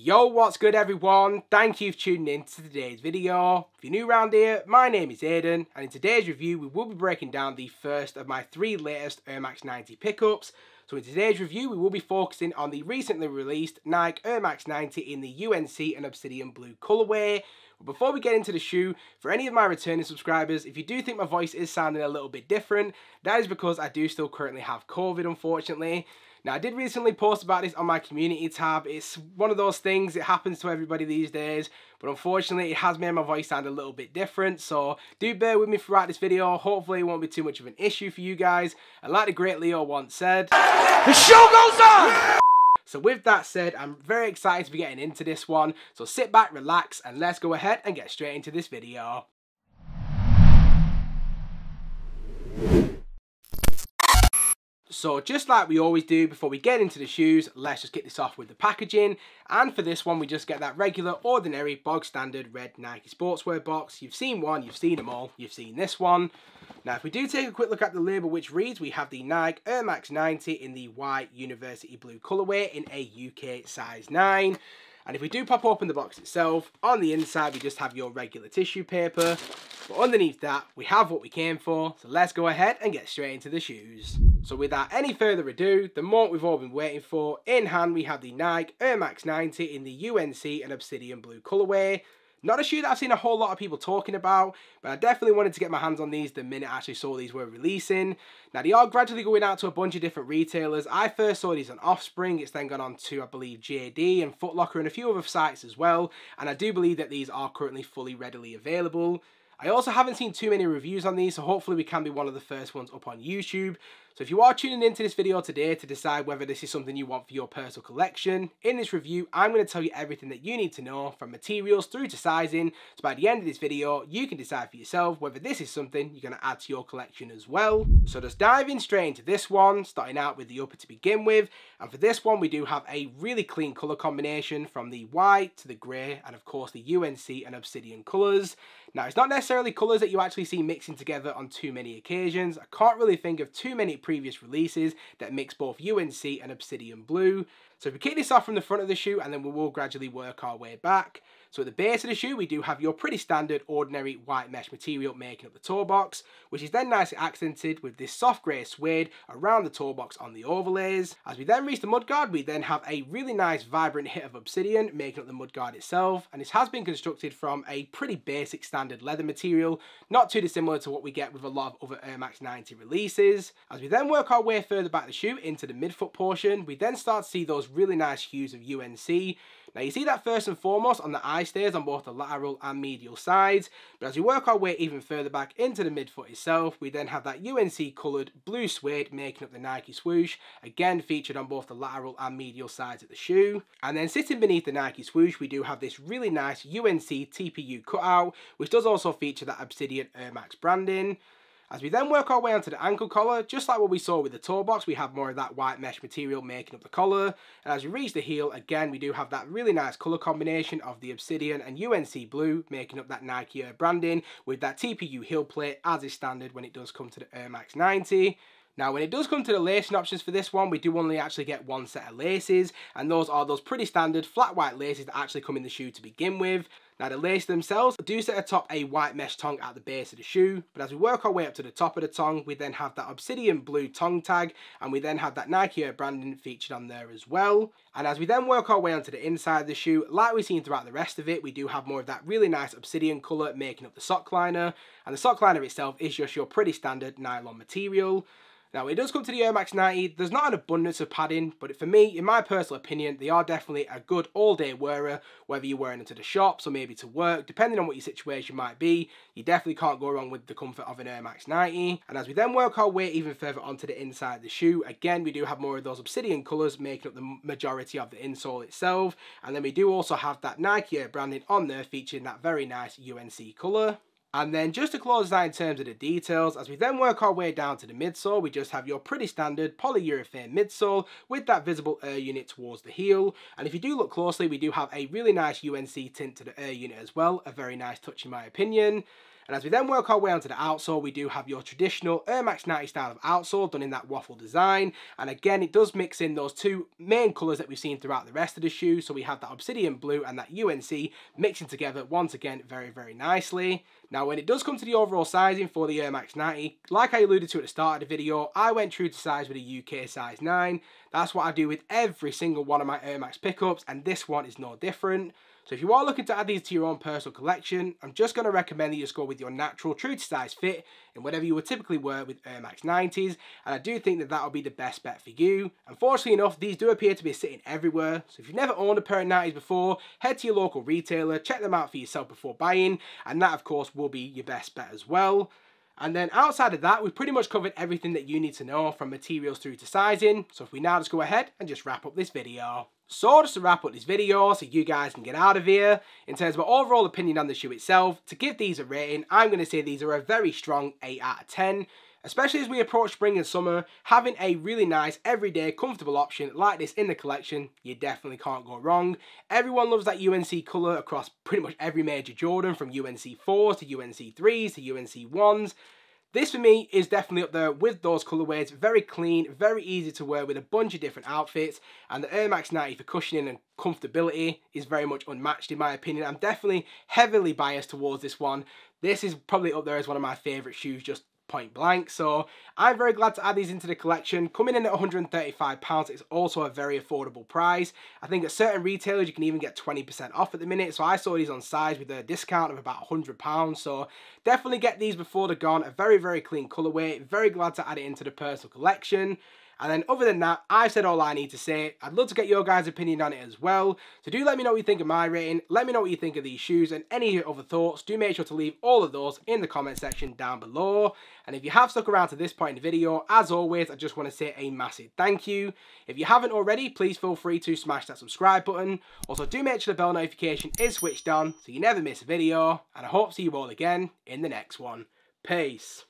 Yo, what's good everyone? Thank you for tuning in to today's video. If you're new around here, my name is Aiden, and in today's review we will be breaking down the first of my 3 latest Air Max 90 pickups. So in today's review we will be focusing on the recently released Nike Air Max 90 in the UNC and Obsidian blue colourway. But before we get into the shoe, for any of my returning subscribers, if you do think my voice is sounding a little bit different, that is because I do still currently have COVID, unfortunately. Now, I did recently post about this on my community tab. It's one of those things, it happens to everybody these days, but unfortunately it has made my voice sound a little bit different, so do bear with me throughout this video. Hopefully it won't be too much of an issue for you guys. And like the great Leo once said, the show goes on! So with that said, I'm very excited to be getting into this one, so sit back, relax, and let's go ahead and get straight into this video. So just like we always do before we get into the shoes, let's just kick this off with the packaging. And for this one, we just get that regular, ordinary, bog standard red Nike sportswear box. You've seen one, you've seen them all, you've seen this one. Now if we do take a quick look at the label, which reads, we have the Nike Air Max 90 in the white university blue colourway in a UK size 9. And if we do pop open the box itself, on the inside we just have your regular tissue paper. But underneath that, we have what we came for, so let's go ahead and get straight into the shoes. So without any further ado, the moment we've all been waiting for, in hand we have the Nike Air Max 90 in the UNC and Obsidian blue colourway. Not a shoe that I've seen a whole lot of people talking about, but I definitely wanted to get my hands on these the minute I actually saw these were releasing. Now they are gradually going out to a bunch of different retailers. I first saw these on Offspring, it's then gone on to I believe JD and Foot Locker and a few other sites as well, and I do believe that these are currently fully readily available. I also haven't seen too many reviews on these, so hopefully we can be one of the first ones up on YouTube. So if you are tuning into this video today to decide whether this is something you want for your personal collection, in this review I'm going to tell you everything that you need to know, from materials through to sizing, so by the end of this video you can decide for yourself whether this is something you're going to add to your collection as well. So just diving straight into this one, starting out with the upper to begin with, and for this one we do have a really clean colour combination from the white to the grey and of course the UNC and Obsidian colours. Now it's not necessarily colours that you actually see mixing together on too many occasions. I can't really think of too many previous releases that mix both UNC and Obsidian blue. So if we kick this off from the front of the shoe and then we will gradually work our way back. So at the base of the shoe we do have your pretty standard ordinary white mesh material making up the toe box, which is then nicely accented with this soft grey suede around the toe box on the overlays. As we then reach the mudguard we then have a really nice vibrant hit of obsidian making up the mudguard itself, and this has been constructed from a pretty basic standard leather material, not too dissimilar to what we get with a lot of other Air Max 90 releases. As we then work our way further back the shoe into the midfoot portion, we then start to see those really nice hues of UNC. Now you see that first and foremost on the eye stairs on both the lateral and medial sides, but as we work our way even further back into the midfoot itself, we then have that UNC coloured blue suede making up the Nike swoosh, again featured on both the lateral and medial sides of the shoe. And then sitting beneath the Nike swoosh we do have this really nice UNC TPU cutout, which does also feature that Obsidian Air Max branding. As we then work our way onto the ankle collar, just like what we saw with the toe box, we have more of that white mesh material making up the collar. And as we reach the heel, again, we do have that really nice colour combination of the Obsidian and UNC blue, making up that Nike Air branding, with that TPU heel plate as is standard when it does come to the Air Max 90. Now when it does come to the lacing options for this one, we do only actually get one set of laces, and those are those pretty standard flat white laces that actually come in the shoe to begin with. Now the laces themselves do sit atop a white mesh tongue at the base of the shoe, but as we work our way up to the top of the tongue, we then have that Obsidian blue tongue tag, and we then have that Nike Air branding featured on there as well. And as we then work our way onto the inside of the shoe, like we've seen throughout the rest of it, we do have more of that really nice Obsidian colour making up the sock liner, and the sock liner itself is just your pretty standard nylon material. Now when it does come to the Air Max 90, there's not an abundance of padding, but for me, in my personal opinion, they are definitely a good all-day wearer, whether you're wearing them to the shops or maybe to work, depending on what your situation might be. You definitely can't go wrong with the comfort of an Air Max 90. And as we then work our way even further onto the inside of the shoe, again, we do have more of those Obsidian colours making up the majority of the insole itself. And then we do also have that Nike Air branding on there featuring that very nice UNC colour. And then just to close that in terms of the details, as we then work our way down to the midsole, we just have your pretty standard polyurethane midsole with that visible air unit towards the heel. And if you do look closely, we do have a really nice UNC tint to the air unit as well, a very nice touch in my opinion. And as we then work our way onto the outsole, we do have your traditional Air Max 90 style of outsole done in that waffle design. And again, it does mix in those two main colours that we've seen throughout the rest of the shoe. So we have that Obsidian blue and that UNC mixing together once again very, very nicely. Now, when it does come to the overall sizing for the Air Max 90, like I alluded to at the start of the video, I went true to size with a UK size 9. That's what I do with every single one of my Air Max pickups, and this one is no different. So if you are looking to add these to your own personal collection, I'm just going to recommend that you just go with your natural true to size fit in whatever you would typically wear with Air Max 90s, and I do think that that'll be the best bet for you. Unfortunately enough, these do appear to be sitting everywhere, so if you've never owned a pair of 90s before, head to your local retailer, check them out for yourself before buying, and that of course will be your best bet as well. And then outside of that, we've pretty much covered everything that you need to know from materials through to sizing. So if we now just go ahead and just wrap up this video. So just to wrap up this video so you guys can get out of here, in terms of my overall opinion on the shoe itself, to give these a rating, I'm going to say these are a very strong 8 out of 10. Especially as we approach spring and summer, having a really nice, everyday, comfortable option like this in the collection, you definitely can't go wrong. Everyone loves that UNC colour across pretty much every major Jordan, from UNC 4s to UNC 3s to UNC 1s. This for me is definitely up there with those colourways. Very clean, very easy to wear with a bunch of different outfits, and the Air Max 90 for cushioning and comfortability is very much unmatched in my opinion. I'm definitely heavily biased towards this one. This is probably up there as one of my favourite shoes, just point blank. So I'm very glad to add these into the collection. Coming in at £135, it's also a very affordable price. I think at certain retailers you can even get 20% off at the minute, so I saw these on size with a discount of about £100, so definitely get these before they're gone. A very, very clean colourway. Very glad to add it into the personal collection. And then other than that, I've said all I need to say. I'd love to get your guys' opinion on it as well. So do let me know what you think of my rating. Let me know what you think of these shoes and any of your other thoughts. Do make sure to leave all of those in the comment section down below. And if you have stuck around to this point in the video, as always, I just want to say a massive thank you. If you haven't already, please feel free to smash that subscribe button. Also, do make sure the bell notification is switched on so you never miss a video. And I hope to see you all again in the next one. Peace.